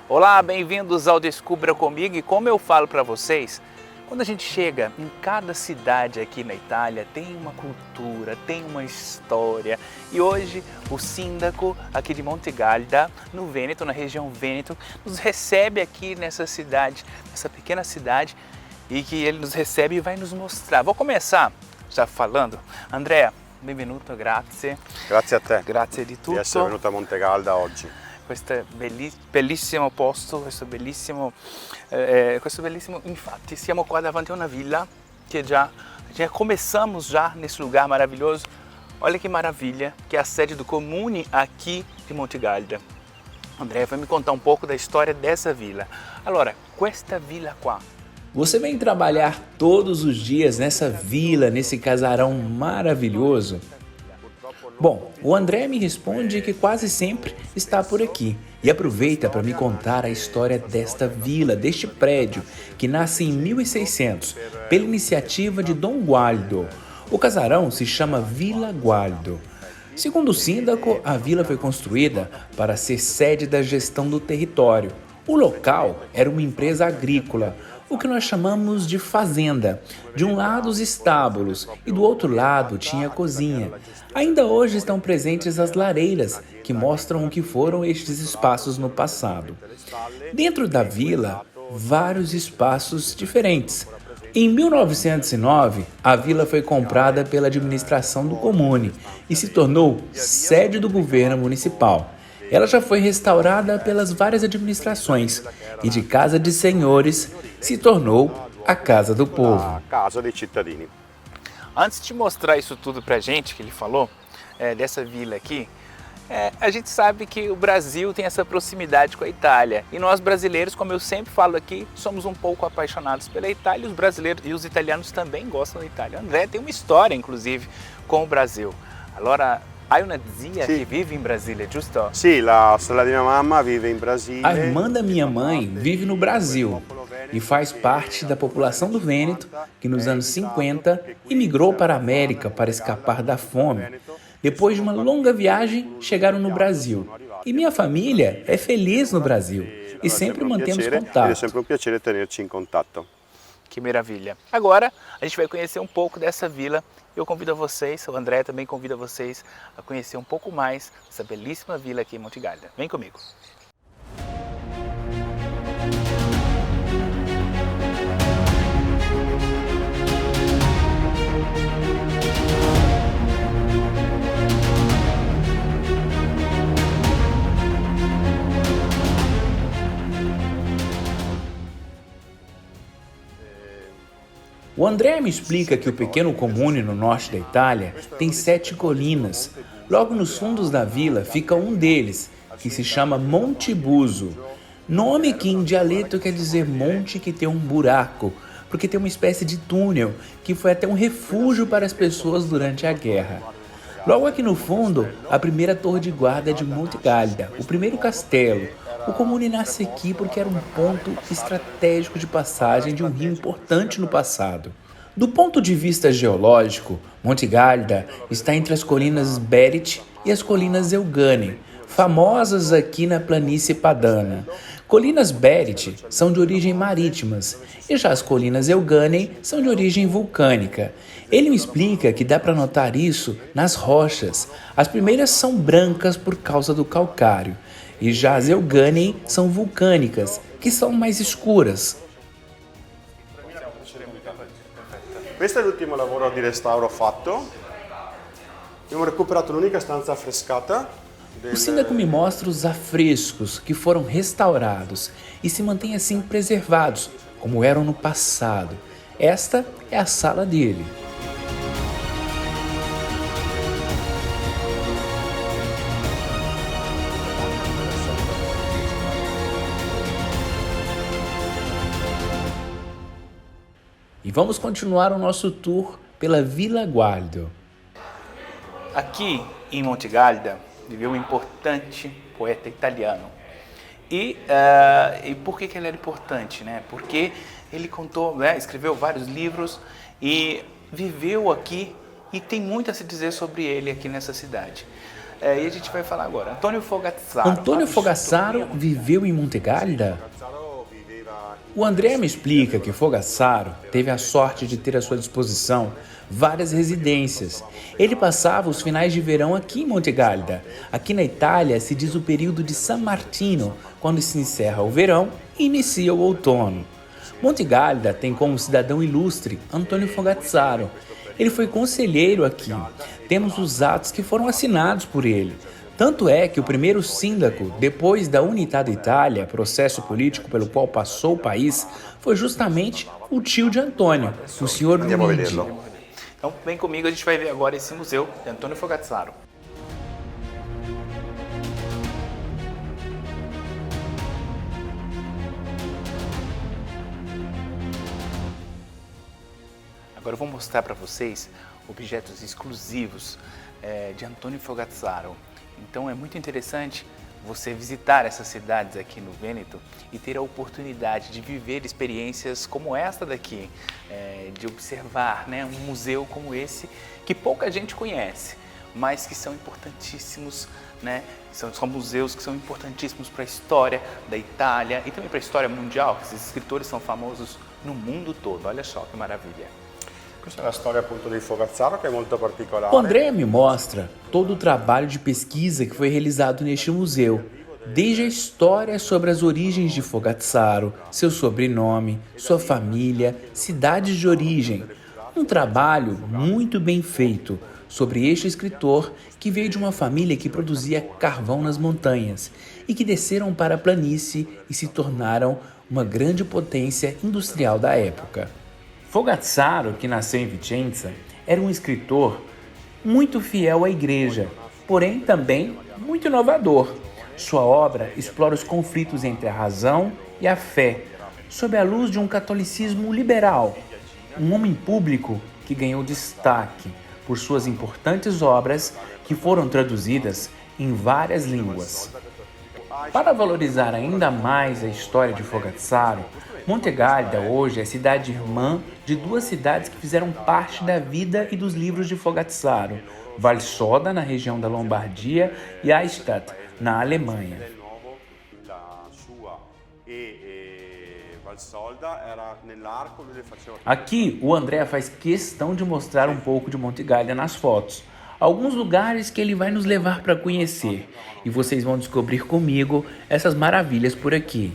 Olá, bem-vindos ao Descubra Comigo, e como eu falo para vocês, quando a gente chega em cada cidade aqui na Itália, tem uma cultura, tem uma história. E hoje o síndaco aqui de Montegalda, no Vêneto, na região Vêneto, nos recebe aqui nessa cidade, nessa pequena cidade, e que ele nos recebe e vai nos mostrar. Vou começar já falando. Andrea, benvenuto, grazie. Grazie a te. Grazie di tutto. Di essere venuto a Montegalda oggi. Questo bellissimo posto, questo bellissimo, infatti siamo qua davanti a una villa que já começamos já nesse lugar maravilhoso. Olha que maravilha, que é a sede do Comune aqui de Montegalda. André vai me contar um pouco da história dessa vila. Allora, questa villa qua. Você vem trabalhar todos os dias nessa vila, nesse casarão maravilhoso? Bom, o André me responde que quase sempre está por aqui e aproveita para me contar a história desta vila, deste prédio, que nasce em 1600, pela iniciativa de Dom Gualdo. O casarão se chama Vila Gualdo. Segundo o síndaco, a vila foi construída para ser sede da gestão do território. O local era uma empresa agrícola, o que nós chamamos de fazenda. De um lado os estábulos e do outro lado tinha a cozinha. Ainda hoje estão presentes as lareiras, que mostram o que foram estes espaços no passado. Dentro da vila, vários espaços diferentes. Em 1909, a vila foi comprada pela administração do Comune e se tornou sede do governo municipal. Ela já foi restaurada pelas várias administrações e de Casa de Senhores se tornou a Casa do Povo. A casa dei cittadini. Antes de mostrar isso tudo pra gente, que ele falou, dessa vila aqui, a gente sabe que o Brasil tem essa proximidade com a Itália. E nós brasileiros, como eu sempre falo aqui, somos um pouco apaixonados pela Itália, e os brasileiros e os italianos também gostam da Itália. André tem uma história, inclusive, com o Brasil. Allora, hai una zia que vive em Brasília, giusto? Sì, la sorella di mia mamma vive in Brasile. A irmã da minha mãe vive no Brasil e faz parte da população do Vêneto, que nos anos 50 imigrou para a América para escapar da fome. Depois de uma longa viagem, chegaram no Brasil. E minha família é feliz no Brasil e sempre mantemos contato. É sempre um piacere tenerci in contatto. Que maravilha! Agora a gente vai conhecer um pouco dessa vila. Eu convido vocês, o André também convida vocês a conhecer um pouco mais dessa belíssima vila aqui em Montegalda. Vem comigo! O André me explica que o pequeno comune no norte da Itália tem 7 colinas. Logo nos fundos da vila fica um deles, que se chama Monte Buso. Nome que em dialeto quer dizer monte que tem um buraco, porque tem uma espécie de túnel que foi até um refúgio para as pessoas durante a guerra. Logo aqui no fundo, a primeira torre de guarda de Montegalda, o primeiro castelo. O comune nasce aqui porque era um ponto estratégico de passagem de um rio importante no passado. Do ponto de vista geológico, Montegalda está entre as colinas Berit e as colinas Eugane, famosas aqui na planície padana. Colinas Berit são de origem marítimas e já as colinas Eugane são de origem vulcânica. Ele me explica que dá para notar isso nas rochas. As primeiras são brancas por causa do calcário e já as Eugane são vulcânicas, que são mais escuras. Questo è l'ultimo lavoro di restauro fatto. Abbiamo recuperato l'unica stanza affrescata. O síndaco me mostra os afrescos que foram restaurados e se mantêm assim preservados, como eram no passado. Esta é a sala dele. E vamos continuar o nosso tour pela Vila Gualdo. Aqui em Montegalda viveu um importante poeta italiano. E por que ele era importante, né? Porque ele contou, escreveu vários livros e viveu aqui, e tem muito a se dizer sobre ele aqui nessa cidade. E a gente vai falar agora. Antônio Fogazzaro. Antônio Fogazzaro viveu em Montegalda? O André me explica que Fogazzaro teve a sorte de ter à sua disposição várias residências. Ele passava os finais de verão aqui em Montegalda. Aqui na Itália se diz o período de San Martino, quando se encerra o verão e inicia o outono. Montegalda tem como cidadão ilustre Antônio Fogazzaro. Ele foi conselheiro aqui. Temos os atos que foram assinados por ele. Tanto é que o primeiro sindaco, depois da Unità d'Italia, processo político pelo qual passou o país, foi justamente o tio de Antônio, o senhor Luigi. Então vem comigo, a gente vai ver agora esse museu de Antônio Fogazzaro. Agora eu vou mostrar para vocês objetos exclusivos de Antônio Fogazzaro. Então é muito interessante você visitar essas cidades aqui no Vêneto e ter a oportunidade de viver experiências como esta daqui, de observar, né, um museu como esse que pouca gente conhece, mas que são importantíssimos, né? São museus que são importantíssimos para a história da Itália e também para a história mundial. Esses escritores são famosos no mundo todo. Olha só que maravilha. Questa è la storia appunto di Fogazzaro, che è molto particolare. O André me mostra todo o trabalho de pesquisa que foi realizado neste museu, desde a história sobre as origens de Fogazzaro, seu sobrenome, sua família, cidades de origem. Um trabalho muito bem feito sobre este escritor que veio de uma família que produzia carvão nas montanhas e que desceram para a planície e se tornaram uma grande potência industrial da época. Fogazzaro, que nasceu em Vicenza, era um escritor muito fiel à igreja, porém também muito inovador. Sua obra explora os conflitos entre a razão e a fé, sob a luz de um catolicismo liberal. Um homem público que ganhou destaque por suas importantes obras que foram traduzidas em várias línguas. Para valorizar ainda mais a história de Fogazzaro, Montegalda hoje é cidade irmã de duas cidades que fizeram parte da vida e dos livros de Fogazzaro, Valsoda, na região da Lombardia, e Eichstätt, na Alemanha. Aqui, o André faz questão de mostrar um pouco de Montegalda nas fotos, alguns lugares que ele vai nos levar para conhecer, e vocês vão descobrir comigo essas maravilhas por aqui.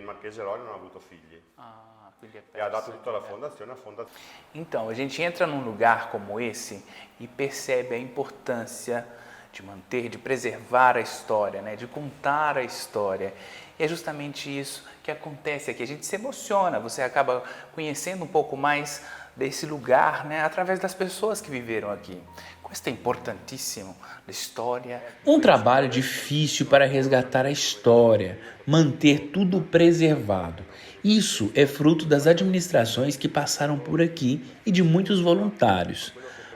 Marchese Roy non ha avuto figli Quindi e ha dato tutta la fondazione a fondazione. Então, a gente entra num lugar como esse e percebe a importância de manter, de preservar a história, né? De contar a história. E é justamente isso que acontece aqui. A gente se emociona, você acaba conhecendo um pouco mais desse lugar, né? Através das pessoas que viveram aqui. Questo è importantissimo, a história. Um trabalho difícil para resgatar a história, manter tudo preservado. Isso é fruto das administrações que passaram por aqui e de muitos voluntários.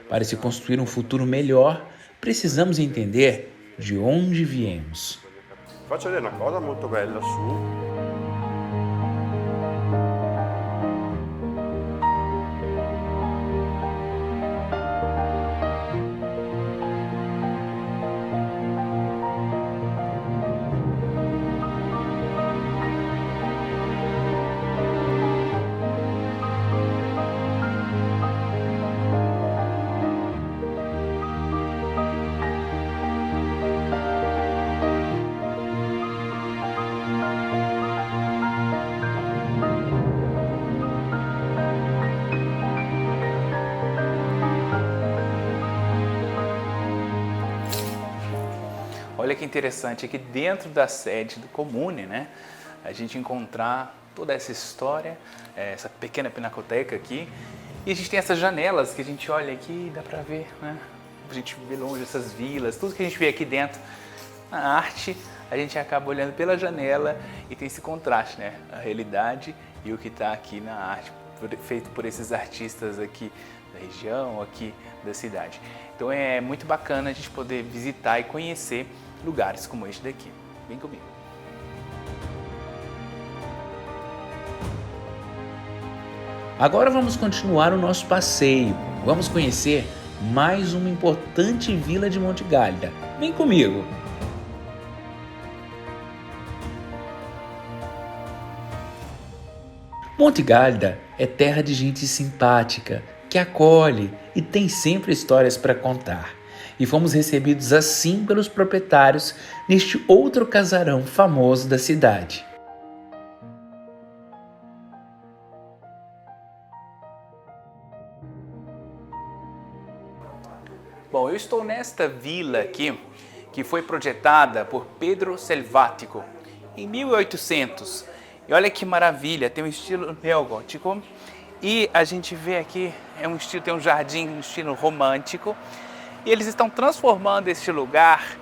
Para se construir um futuro melhor, precisamos entender de onde viemos. Faccio vedere una cosa molto bella su. Olha que interessante, aqui dentro da sede do Comune, né, a gente encontrar toda essa história, essa pequena pinacoteca aqui, e a gente tem essas janelas que a gente olha aqui e dá para ver, né, a gente vê longe essas vilas, tudo que a gente vê aqui dentro Na arte, a gente acaba olhando pela janela e tem esse contraste, né? A realidade e o que está aqui na arte, feito por esses artistas aqui da região, aqui da cidade. Então é muito bacana a gente poder visitar e conhecer lugares como este daqui. Vem comigo. Agora vamos continuar o nosso passeio. Vamos conhecer mais uma importante vila de Monte Gálida. Vem comigo! Monte Gálida é terra de gente simpática, que acolhe e tem sempre histórias para contar. E fomos recebidos assim pelos proprietários neste outro casarão famoso da cidade. Bom, eu estou nesta vila aqui, que foi projetada por Pedro Selvático em 1800. E olha que maravilha, tem um estilo neogótico e a gente vê aqui, tem um jardim no estilo romântico e eles estão transformando este lugar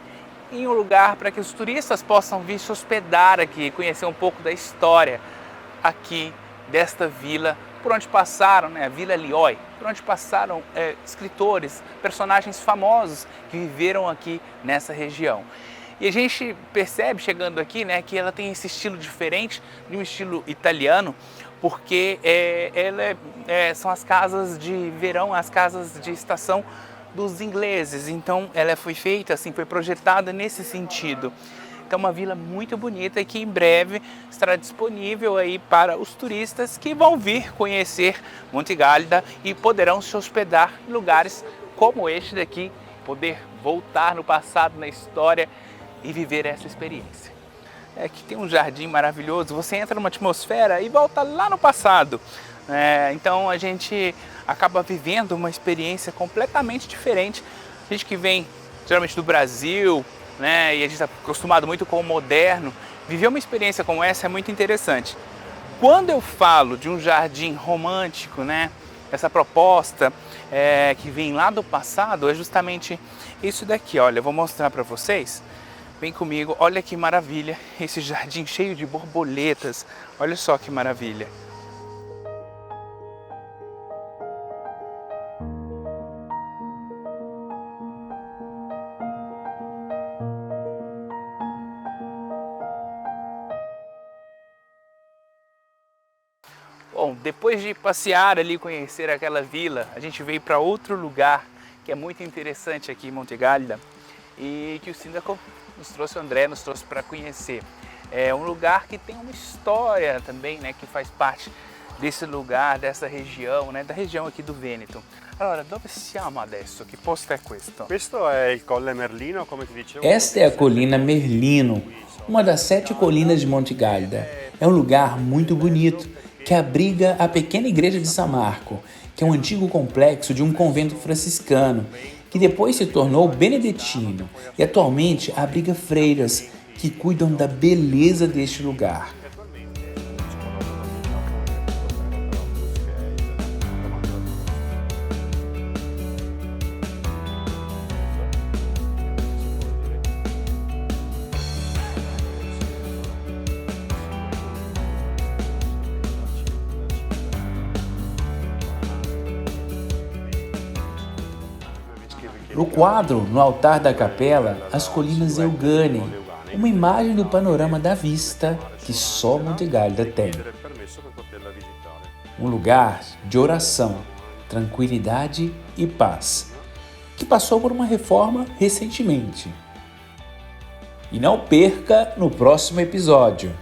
em um lugar para que os turistas possam vir se hospedar aqui, conhecer um pouco da história aqui desta vila, por onde passaram, né, a Vila Lioy, por onde passaram escritores, personagens famosos que viveram aqui nessa região. E a gente percebe, chegando aqui, né, que ela tem esse estilo diferente, de um estilo italiano, porque são as casas de verão, as casas de estação dos ingleses. Então ela foi feita assim, foi projetada nesse sentido. Então uma vila muito bonita e que em breve estará disponível aí para os turistas que vão vir conhecer Monte Gálida e poderão se hospedar em lugares como este daqui, poder voltar no passado, na história e viver essa experiência. Aqui tem um jardim maravilhoso, você entra numa atmosfera e volta lá no passado. Então a gente acaba vivendo uma experiência completamente diferente. A gente que vem geralmente do Brasil, né, e a gente está acostumado muito com o moderno, viver uma experiência como essa é muito interessante. Quando eu falo de um jardim romântico, né, essa proposta que vem lá do passado, é justamente isso daqui. Olha, eu vou mostrar para vocês. Vem comigo, olha que maravilha, esse jardim cheio de borboletas, olha só que maravilha. Bom, depois de passear ali, conhecer aquela vila, a gente veio para outro lugar que é muito interessante aqui em Monte Gálida e que o síndico nos trouxe, o André nos trouxe para conhecer. É um lugar que tem uma história também, né, que faz parte desse lugar, dessa região, né, da região aqui do Vêneto. Allora, dove siamo adesso? Que posto è questo? Questo è il Colle Merlino, come ti dicevo. Esta é a colina Merlino, uma das 7 colinas de Monte Gálida. É um lugar muito bonito que abriga a pequena igreja de São Marco, que é um antigo complexo de um convento franciscano, que depois se tornou beneditino e atualmente abriga freiras que cuidam da beleza deste lugar. No quadro, no altar da capela, as colinas Euganei, uma imagem do panorama da vista que só Monte Gálida tem. Um lugar de oração, tranquilidade e paz, que passou por uma reforma recentemente. E não perca no próximo episódio.